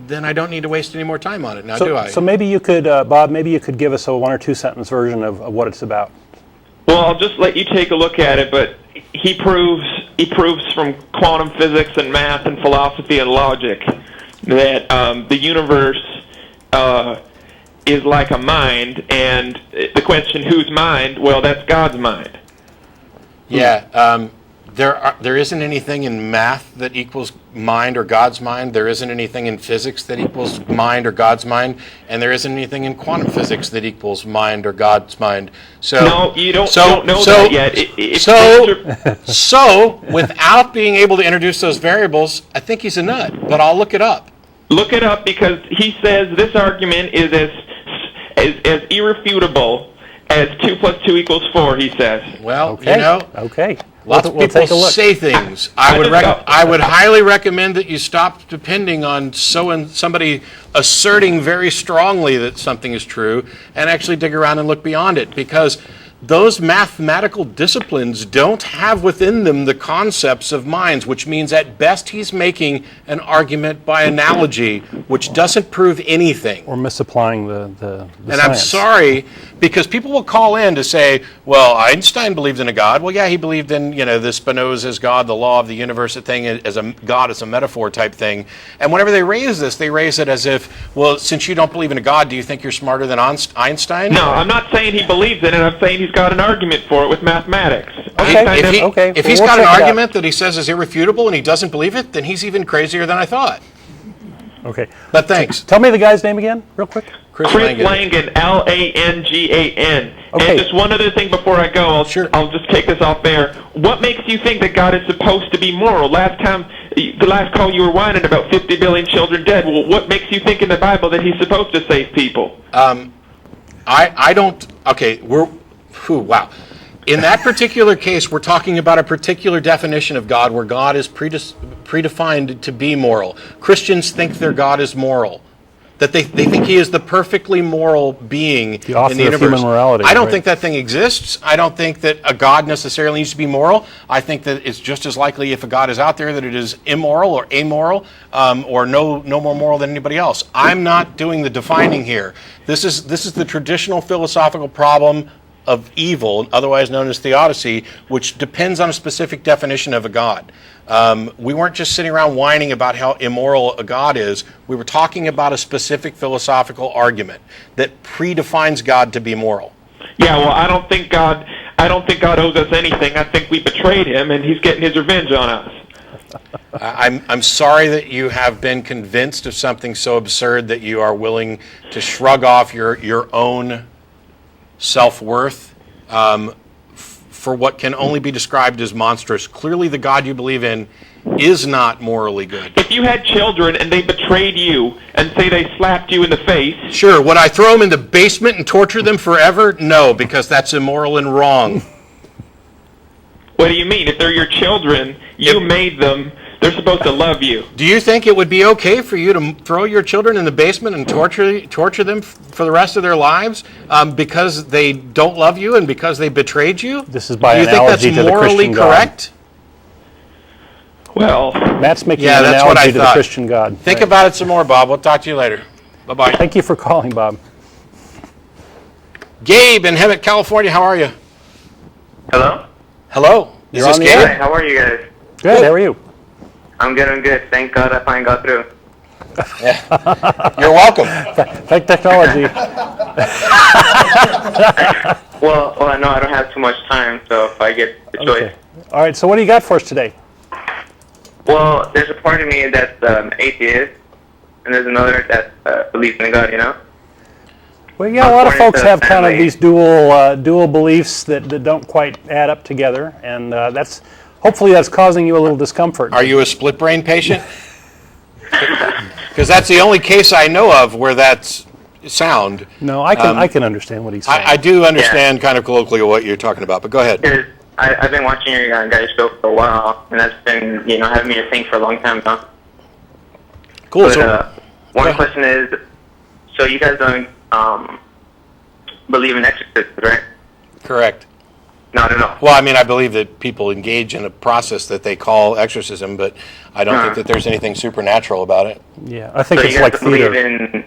then I don't need to waste any more time on it. Now, do I? So maybe you could, Bob, give us a 1 or 2 sentence version of what it's about. Well, I'll just let you take a look at it, but he proves from quantum physics and math and philosophy and logic that the universe is like a mind, and the question, whose mind? Well, that's God's mind. Yeah. There isn't anything in math that equals mind or God's mind. There isn't anything in physics that equals mind or God's mind, and there isn't anything in quantum physics that equals mind or God's mind. So no, you don't know that yet. So without being able to introduce those variables, I think he's a nut. But I'll look it up. Look it up because he says this argument is as irrefutable as 2 + 2 = 4. He says. Well, Okay. Lots of people say things. I would highly recommend that you stop depending on somebody asserting very strongly that something is true and actually dig around and look beyond it, because those mathematical disciplines don't have within them the concepts of minds, which means at best he's making an argument by analogy, which doesn't prove anything. Or misapplying the And I'm science. sorry, because people will call in to say, well, Einstein believed in a God. Well, yeah, he believed in, the Spinoza's God, the law of the universe, a thing as a God as a metaphor type thing. And whenever they raise this, they raise it as if, well, since you don't believe in a God, do you think you're smarter than Einstein? No, I'm not saying he believes in it. I'm saying he's got an argument for it with mathematics. If he's we'll got an check it out. argument that he says is irrefutable and he doesn't believe it, then he's even crazier than I thought. Okay. But thanks. Tell me the guy's name again, real quick. Chris Langan, Langan. Okay. And just one other thing before I go, I'll just take this off air. What makes you think that God is supposed to be moral? The last call you were whining about 50 billion children dead. Well, what makes you think in the Bible that he's supposed to save people? I don't. Okay, wow. In that particular case, we're talking about a particular definition of God where God is predefined to be moral. Christians think their God is moral, that they think he is the perfectly moral being The author in the of universe. human morality, I don't right? think that thing exists. I don't think that a God necessarily needs to be moral. I think that it's just as likely if a God is out there that it is immoral or amoral or no more moral than anybody else. I'm not doing the defining here. This is the traditional philosophical problem of evil, otherwise known as theodicy, which depends on a specific definition of a God. We weren't just sitting around whining about how immoral a God is. We were talking about a specific philosophical argument that predefines God to be moral. Yeah, well, I don't think God owes us anything. I think we betrayed him, and he's getting his revenge on us. I'm sorry that you have been convinced of something so absurd that you are willing to shrug off your own self-worth for what can only be described as monstrous. Clearly, the God you believe in is not morally good. If you had children and they betrayed you and say they slapped you in the face... Sure, would I throw them in the basement and torture them forever? No, because that's immoral and wrong. What do you mean? If they're your children, you made them, they're supposed to love you. Do you think it would be okay for you to throw your children in the basement and torture them for the rest of their lives because they don't love you and because they betrayed you? This is by analogy to the Christian God. Do you think that's morally correct? Well, Matt's making yeah, an that's what I analogy to the thought. Christian God. Think about it some more, Bob. We'll talk to you later. Bye-bye. Thank you for calling, Bob. Gabe in Hemet, California. How are you? Hello? Hello. Is You're this on the Gabe? air. Hi, how are you guys? Good, how are you? I'm good. Thank God I finally got through. You're welcome. Thank technology. Well, I know I don't have too much time, so if I get the choice. Okay. All right, so what do you got for us today? Well, there's a part of me that's atheist, and there's another that believes in God, Well, yeah, a lot of According folks to have kind of family. these dual beliefs that don't quite add up together, and hopefully that's causing you a little discomfort. Are you a split brain patient? Because that's the only case I know of where that's sound. No, I can understand what he's saying. I do understand kind of colloquially what you're talking about, but go ahead. Because I've been watching your guys' show for a while, and that's been, having me to think for a long time now. Cool. But, one question is, so you guys don't believe in exorcisms, right? Correct. Not at all. Well, I mean, I believe that people engage in a process that they call exorcism, but I don't think that there's anything supernatural about it. Yeah, I think So it's you guys like don't believe theater. in...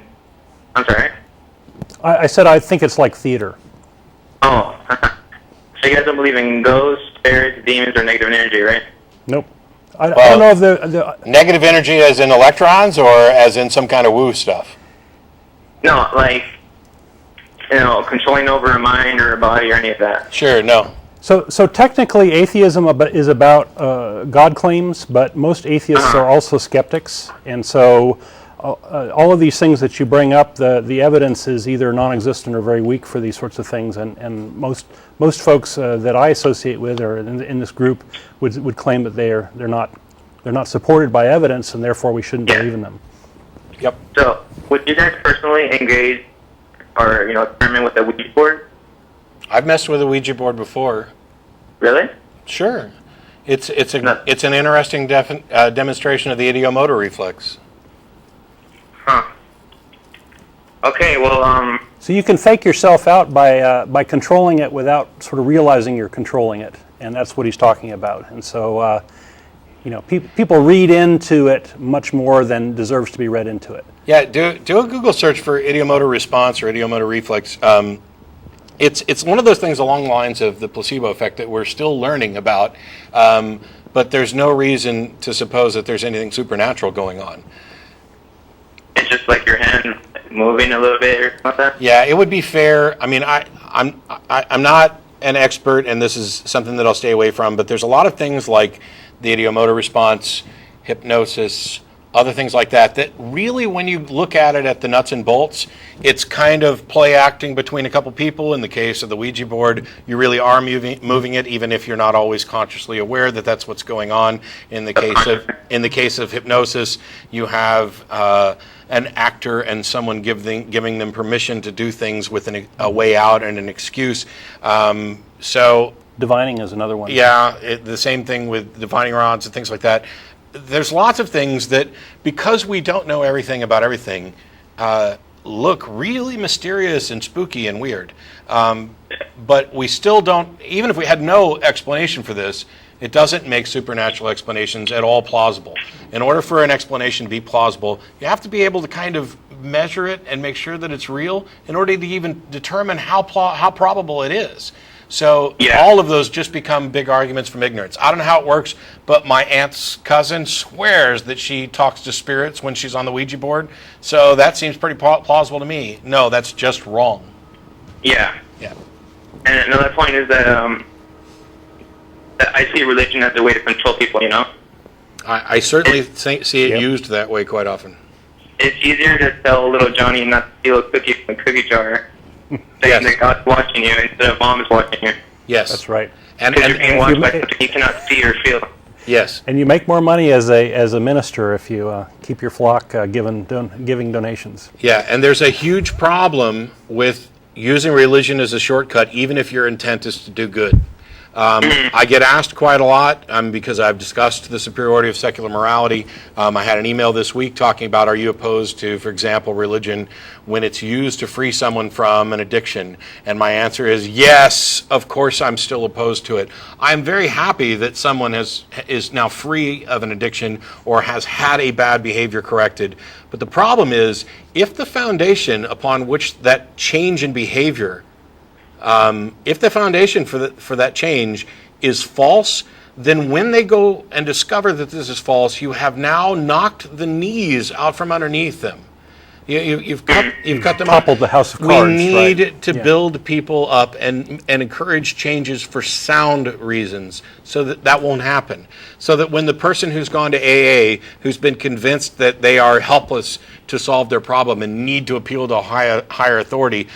I'm sorry? I said I think it's like theater. Oh. So you guys don't believe in ghosts, spirits, demons, or negative energy, right? Nope. I don't know if the Negative energy as in electrons or as in some kind of woo stuff? No, like, controlling over a mind or a body or any of that. Sure, no. So technically atheism is about God claims, but most atheists are also skeptics, and so all of these things that you bring up, the evidence is either non-existent or very weak for these sorts of things, and most folks that I associate with or in this group would claim that they're not supported by evidence, and therefore we shouldn't believe in them. Yep. So, would you guys personally engage or, experiment with a Ouija board? I've messed with a Ouija board before. Really? Sure. It's an interesting demonstration of the ideomotor reflex. Huh. Okay, well, So you can fake yourself out by controlling it without sort of realizing you're controlling it, and that's what he's talking about. And so, people read into it much more than deserves to be read into it. Yeah, do a Google search for ideomotor response or ideomotor reflex. It's one of those things along the lines of the placebo effect that we're still learning about, but there's no reason to suppose that there's anything supernatural going on. it's just like your hand moving a little bit or something like that? Yeah, it would be fair. I mean, I'm not an expert, and this is something that I'll stay away from, but there's a lot of things like the ideomotor response, hypnosis, other things like that, that really, when you look at it at the nuts and bolts, it's kind of play acting between a couple people. In the case of the Ouija board, you really are moving it, even if you're not always consciously aware that that's what's going on. In the case of hypnosis, you have an actor and someone giving them permission to do things with a way out and an excuse. So Divining is another one. yeah, the same thing with divining rods and things like that. There's lots of things that, because we don't know everything about everything, look really mysterious and spooky and weird. But we still don't, even if we had no explanation for this, it doesn't make supernatural explanations at all plausible. In order for an explanation to be plausible, you have to be able to kind of measure it and make sure that it's real in order to even determine how probable it is. So all of those just become big arguments from ignorance. I don't know how it works, but my aunt's cousin swears that she talks to spirits when she's on the Ouija board. So that seems pretty plausible to me. No, that's just wrong. Yeah. Yeah. And another point is that that I see religion as a way to control people, you know? I certainly see it used that way quite often. It's easier to tell little Johnny not to steal a cookie from the cookie jar saying that God's watching you instead of mom is watching you. Yes. That's right. And Because you're being watched by something you cannot see or feel. yes. And you make more money as a minister if you keep your flock giving donations. Yeah, and there's a huge problem with using religion as a shortcut, even if your intent is to do good. I get asked quite a lot because I've discussed the superiority of secular morality. I had an email this week talking about, are you opposed to, for example, religion when it's used to free someone from an addiction? And my answer is yes, of course I'm still opposed to it. I'm very happy that someone is now free of an addiction or has had a bad behavior corrected. But the problem is, if the foundation upon which that change in behavior if the foundation for that change is false, then when they go and discover that this is false, you have now knocked the knees out from underneath them. You've cut them up. Toppled the house of cards. We need right? to build people up and encourage changes for sound reasons, so that won't happen. So that when the person who's gone to AA, who's been convinced that they are helpless to solve their problem and need to appeal to a higher authority,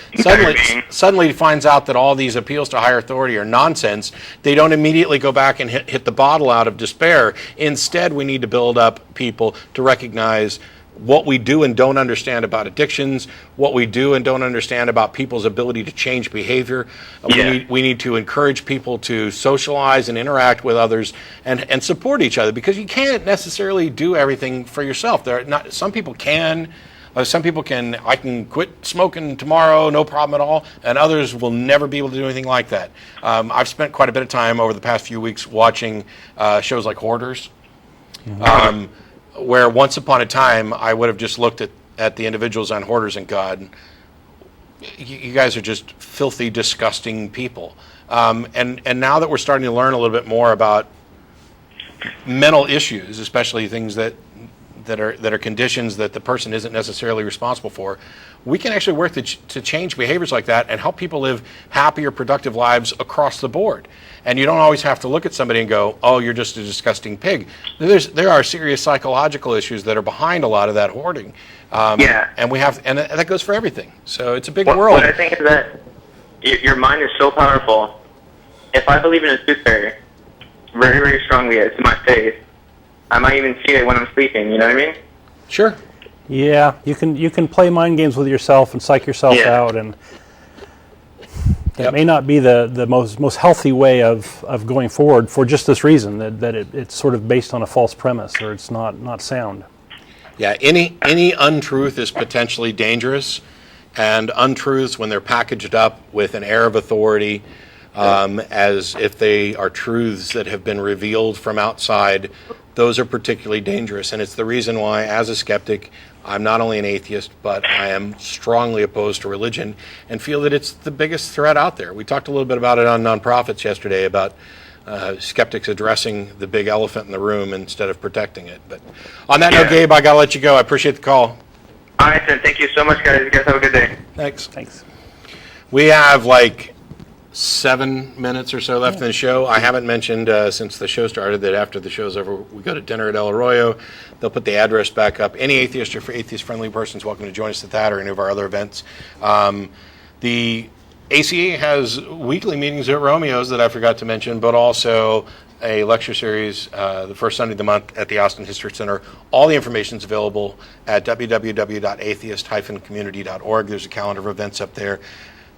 suddenly finds out that all these appeals to higher authority are nonsense, they don't immediately go back and hit the bottle out of despair. Instead, we need to build up people to recognize what we do and don't understand about addictions, what we do and don't understand about people's ability to change behavior. We need to encourage people to socialize and interact with others and support each other, because you can't necessarily do everything for yourself. Some people can. Some people can, I can quit smoking tomorrow, no problem at all, and others will never be able to do anything like that. I've spent quite a bit of time over the past few weeks watching shows like Hoarders. Mm-hmm. Where once upon a time I would have just looked at the individuals on Hoarders and God, you guys are just filthy, disgusting people. And now that we're starting to learn a little bit more about mental issues, especially things that are conditions that the person isn't necessarily responsible for, we can actually work to change behaviors like that and help people live happier, productive lives across the board. And you don't always have to look at somebody and go, oh, you're just a disgusting pig. There are serious psychological issues that are behind a lot of that hoarding. And that goes for everything. So it's a big world. What I think is that your mind is so powerful. If I believe in a tooth fairy very, very strongly to my face, I might even see it when I'm sleeping, you know what I mean? Sure. Yeah, you can play mind games with yourself and psych yourself out, and it may not be the most healthy way of going forward for just this reason, that it's sort of based on a false premise, or it's not sound. Yeah, any untruth is potentially dangerous, and untruths, when they're packaged up with an air of authority, as if they are truths that have been revealed from outside, those are particularly dangerous. And it's the reason why, as a skeptic, I'm not only an atheist, but I am strongly opposed to religion and feel that it's the biggest threat out there. We talked a little bit about it on Nonprofits yesterday, about skeptics addressing the big elephant in the room instead of protecting it. But on that note, Gabe, I got to let you go. I appreciate the call. All right, then. Thank you so much, guys. You guys have a good day. Thanks. Thanks. We have like 7 minutes or so left in the show. I haven't mentioned since the show started that after the show's over, we go to dinner at El Arroyo. They'll put the address back up. Any atheist or atheist-friendly person is welcome to join us at that or any of our other events. The ACA has weekly meetings at Romeo's that I forgot to mention, but also a lecture series the first Sunday of the month at the Austin History Center. All the information is available at www.atheist-community.org. There's a calendar of events up there.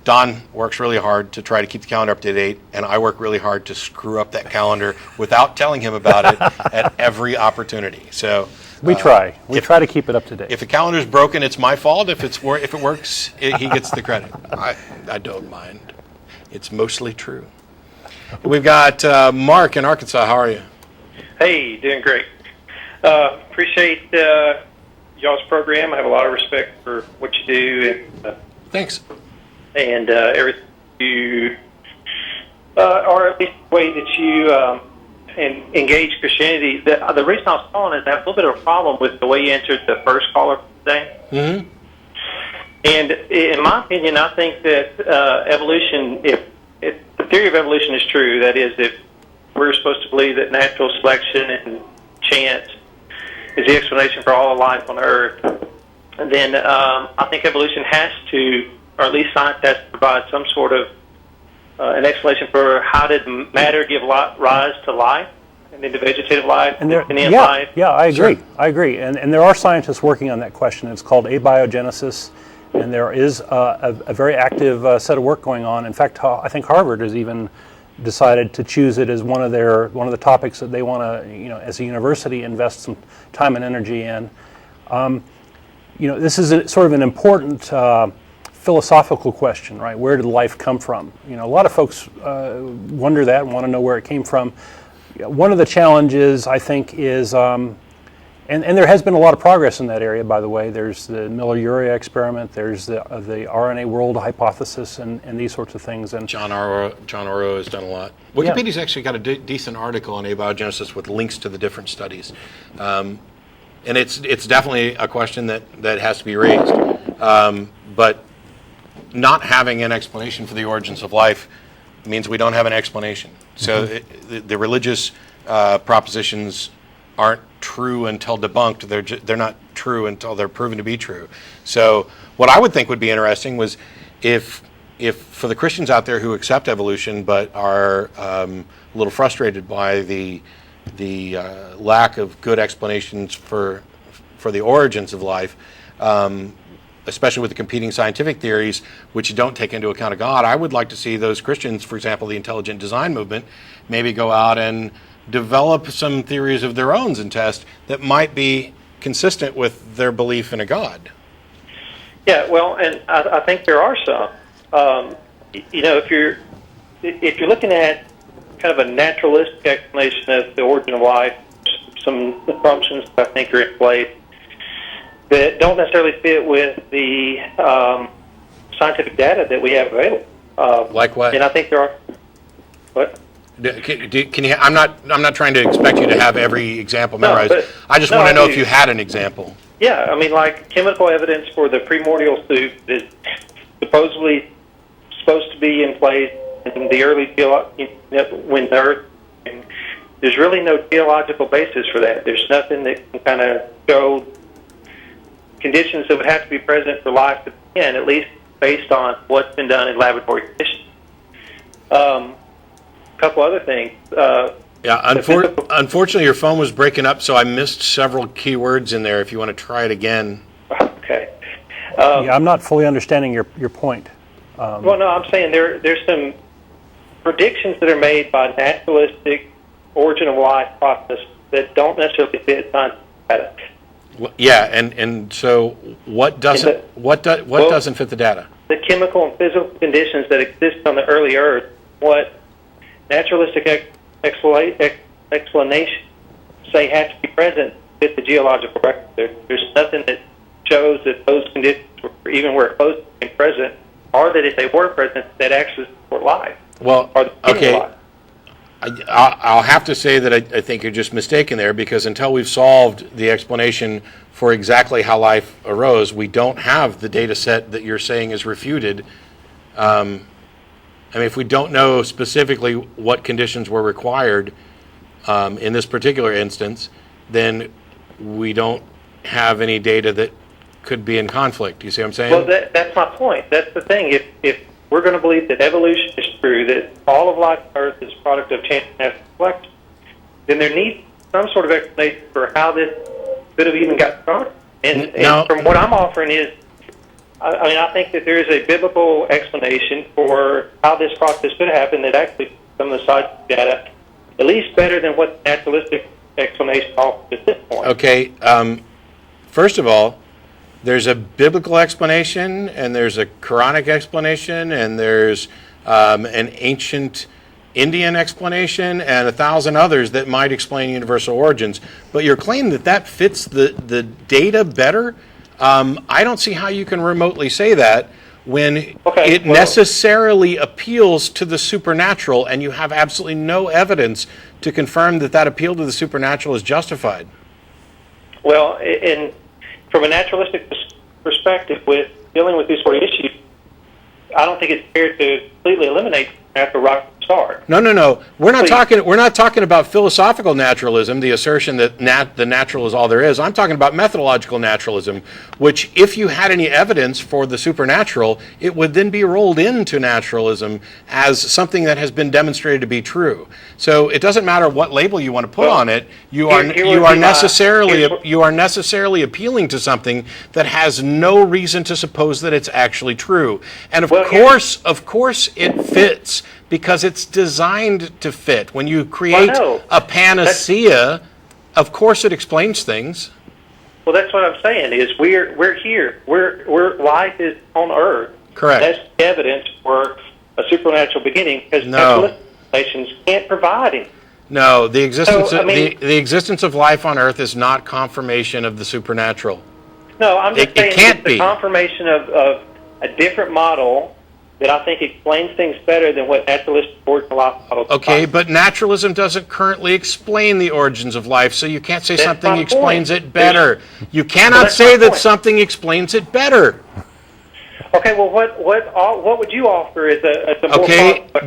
Don works really hard to try to keep the calendar up to date, and I work really hard to screw up that calendar without telling him about it at every opportunity. So We try. We try to keep it up to date. if the calendar's broken, it's my fault. If it works, he gets the credit. I don't mind. It's mostly true. We've got Mark in Arkansas. How are you? Hey, doing great. Appreciate y'all's program. I have a lot of respect for what you do Thanks. and everything you, or at least the way that you engage Christianity. The reason I was calling is I have a little bit of a problem with the way you answered the first caller today. Mm-hmm. And in my opinion, I think that evolution, if the theory of evolution is true, that is, if we're supposed to believe that natural selection and chance is the explanation for all life on Earth, then I think evolution has to, or at least science has to provide some sort of an explanation for how did matter give rise to life, and into vegetative life, and life. Yeah, I agree. Sure. I agree. And there are scientists working on that question. It's called abiogenesis, and there is a very active set of work going on. In fact, I think Harvard has even decided to choose it as one of the topics that they want to, as a university, invest some time and energy in. This is sort of an important philosophical question, right? Where did life come from? A lot of folks wonder that and want to know where it came from. One of the challenges, I think, is, and there has been a lot of progress in that area, by the way. There's the Miller-Urey experiment, there's the RNA world hypothesis, and these sorts of things. And John Oro has done a lot. Wikipedia's actually got a decent article on abiogenesis with links to the different studies. And it's definitely a question that has to be raised. But not having an explanation for the origins of life means we don't have an explanation. So the religious propositions aren't true until debunked. They're not true until they're proven to be true. So what I would think would be interesting was if for the Christians out there who accept evolution but are a little frustrated by the lack of good explanations for the origins of life, especially with the competing scientific theories, which don't take into account of God, I would like to see those Christians, for example, the intelligent design movement, maybe go out and develop some theories of their own and test that might be consistent with their belief in a God. Yeah, well, and I think there are some. If you're looking at kind of a naturalistic explanation of the origin of life, some assumptions that I think are in place that don't necessarily fit with the scientific data that we have available. Like what? And I think there are. What? Can you? I'm not trying to expect you to have every example memorized. I just want to know if you had an example. Yeah, I mean, like chemical evidence for the primordial soup is supposedly supposed to be in place in the early when the Earth. And there's really no theological basis for that. There's nothing that can kind of show conditions that would have to be present for life to begin, at least based on what's been done in laboratory conditions. A couple other things. Unfortunately, your phone was breaking up, so I missed several key words in there. If you want to try it again. Okay. I'm not fully understanding your point. Well, no, I'm saying there's some predictions that are made by naturalistic origin of life process that don't necessarily fit scientific data. Yeah, and so what doesn't doesn't fit the data? The chemical and physical conditions that exist on the early Earth, what naturalistic explanations say have to be present with the geological record. There's nothing that shows that those conditions even were close to being present, or that if they were present, that actually support life. Well, or the beginning of okay. life. I'll have to say that I think you're just mistaken there, because until we've solved the explanation for exactly how life arose, we don't have the data set that you're saying is refuted. I mean, if we don't know specifically what conditions were required in this particular instance, then we don't have any data that could be in conflict. You see what I'm saying? Well, that's my point. That's the thing. If we're going to believe that evolution is true, that all of life on Earth is a product of chance and natural selection, then there needs some sort of explanation for how this could have even got started. And from what I'm offering is, I think that there is a biblical explanation for how this process could happen that actually some of the scientific data, at least better than what the naturalistic explanation offers at this point. Okay. First of all, there's a biblical explanation, and there's a Quranic explanation, and there's an ancient Indian explanation, and 1,000 others that might explain universal origins. But your claim that fits the data better, I don't see how you can remotely say that when necessarily appeals to the supernatural, and you have absolutely no evidence to confirm that appeal to the supernatural is justified. Well, from a naturalistic perspective, with dealing with these sort of issues, I don't think it's fair to completely eliminate natural right from the start. No. We're not talking about philosophical naturalism, the assertion that the natural is all there is. I'm talking about methodological naturalism, which, if you had any evidence for the supernatural, it would then be rolled into naturalism as something that has been demonstrated to be true. So it doesn't matter what label you want to put on it. You are necessarily appealing to something that has no reason to suppose that it's actually true. And of course it fits, because it's designed to fit. When you create a panacea, of course it explains things. Well, that's what I'm saying. Is we're here. We're life is on Earth. Correct. That's evidence for a supernatural beginning, because naturalistic explanations can't provide it. No, the existence of life on Earth is not confirmation of the supernatural. No, I'm just saying it can't it's the confirmation of a different model that I think explains things better than what naturalistic original life models. Okay, but naturalism doesn't currently explain the origins of life, so you can't say something explains it better. You cannot say that something explains it better. Okay, well, what would you offer as a more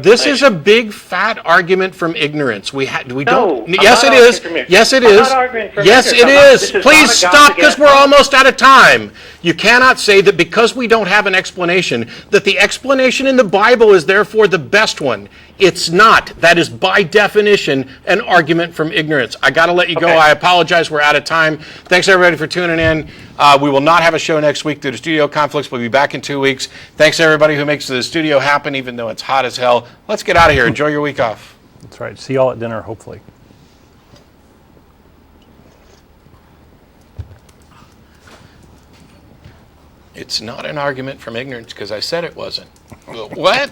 this is a big fat argument from ignorance. Yes, it is. Please stop, because we're almost out of time. You cannot say that because we don't have an explanation, that the explanation in the Bible is therefore the best one. It's not. That is, by definition, an argument from ignorance. I got to let you go. I apologize. We're out of time. Thanks, everybody, for tuning in. We will not have a show next week due to studio conflicts. We'll be back in 2 weeks. Thanks, everybody who makes the studio happen, even though it's hot as hell. Let's get out of here. Enjoy your week off. That's right. See y'all at dinner, hopefully. It's not an argument from ignorance, because I said it wasn't. What?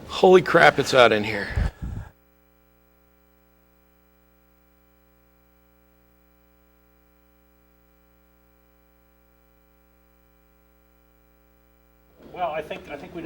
Holy crap, it's out in here. Well, I think we did.